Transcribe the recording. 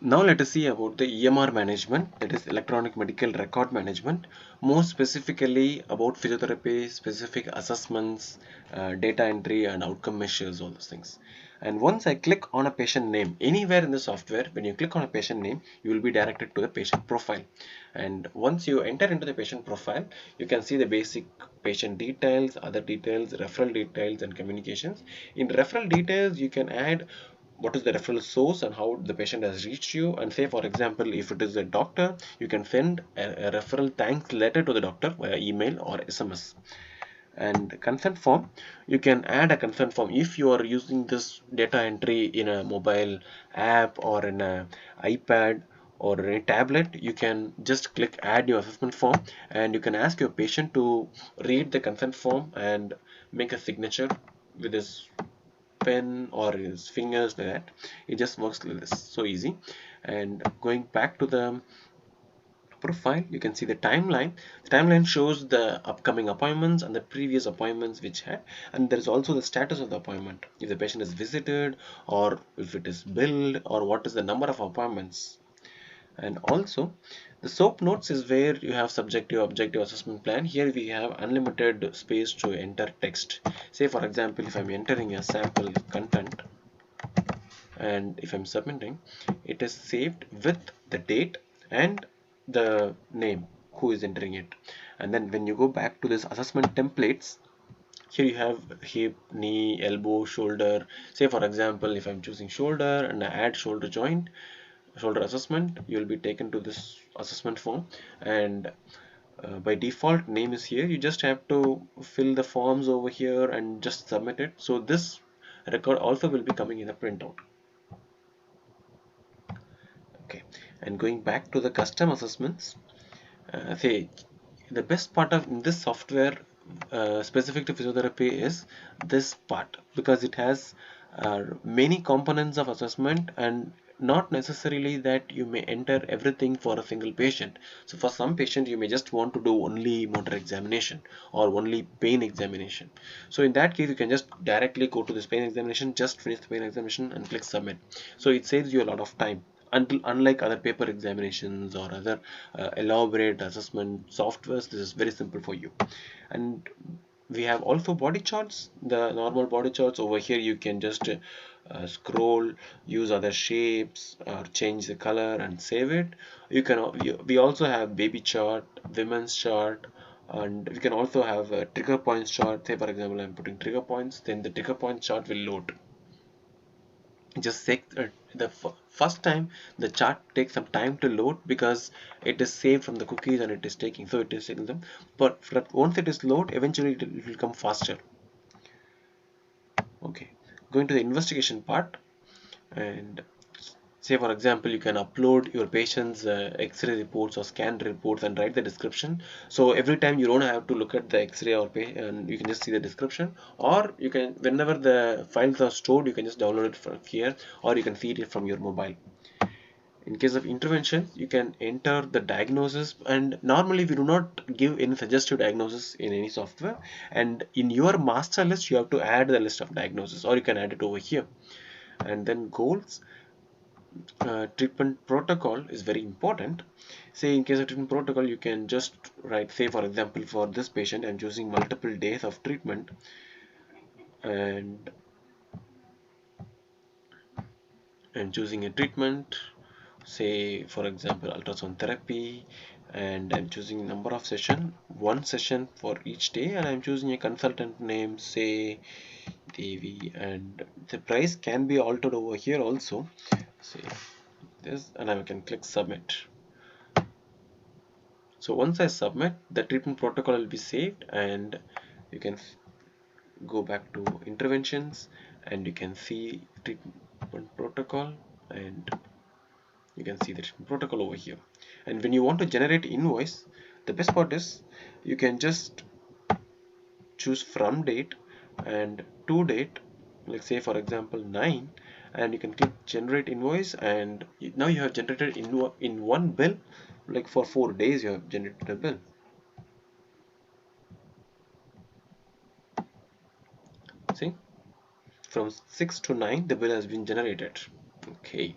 Now let us see about the EMR management, that is electronic medical record management, more specifically about physiotherapy, specific assessments, data entry and outcome measures, all those things. And once I click on a patient name, anywhere in the software, when you click on a patient name, you will be directed to the patient profile. And once you enter into the patient profile, you can see the basic patient details, other details, referral details and communications. In referral details, you can add what is the referral source and how the patient has reached you, and say for example if it is a doctor, you can send a referral thanks letter to the doctor via email or SMS. And consent form, you can add a consent form if you are using this data entry in a mobile app or in a iPad or a tablet. You can just click add your assessment form and you can ask your patient to read the consent form and make a signature with his pen or his fingers, like that. It just works like this, so easy. And going back to the profile, you can see the timeline. The timeline shows the upcoming appointments and the previous appointments which had, and there is also the status of the appointment, if the patient is visited or if it is billed or what is the number of appointments. And also the SOAP notes is where you have subjective objective assessment plan. Here we have unlimited space to enter text. Say for example if I'm entering a sample content and if I'm submitting, it is saved with the date and the name who is entering it. And then when you go back to this assessment templates, here you have hip, knee, elbow, shoulder. Say for example if I'm choosing shoulder and I add shoulder joint, shoulder assessment, you will be taken to this assessment form. And by default name is here. You just have to fill the forms over here and just submit it. So this record also will be coming in a printout. Okay, and going back to the custom assessments, say the best part of this software specific to physiotherapy is this part, because it has many components of assessment and not necessarily that you may enter everything for a single patient. So for some patient you may just want to do only motor examination or only pain examination. So in that case you can just directly go to this pain examination, just finish the pain examination and click submit. So it saves you a lot of time. Unlike other paper examinations or other elaborate assessment softwares, this is very simple for you. And we have also body charts, the normal body charts. Over here you can just scroll, use other shapes or change the color and save it. We also have baby chart, women's chart, and we can also have a trigger points chart. Say for example I'm putting trigger points, then the trigger points chart will load. Just take the first time the chart takes some time to load because it is saved from the cookies and it is taking, so it is taking them, but once it is load, eventually it will come faster. Okay, going to the investigation part, and say for example you can upload your patient's x-ray reports or scan reports and write the description. So every time you don't have to look at the x-ray or and you can just see the description, or you can, whenever the files are stored, you can just download it from here or you can feed it from your mobile. In case of intervention, you can enter the diagnosis, and normally we do not give any suggestive diagnosis in any software, and in your master list you have to add the list of diagnosis, or you can add it over here. And then goals, treatment protocol is very important. Say in case of treatment protocol, you can just write, say for example for this patient I'm choosing multiple days of treatment, and I'm choosing a treatment, say for example ultrasound therapy, and I'm choosing number of session, one session for each day, and I'm choosing a consultant name, say Devi, and the price can be altered over here also, say this, and I can click submit. So once I submit, the treatment protocol will be saved, and you can go back to interventions and you can see treatment protocol, and you can see the protocol over here. And when you want to generate invoice, the best part is you can just choose from date and to date, like say for example 9, and you can click generate invoice, and now you have generated in one bill, like for 4 days you have generated a bill. See, from 6 to 9 the bill has been generated. Okay,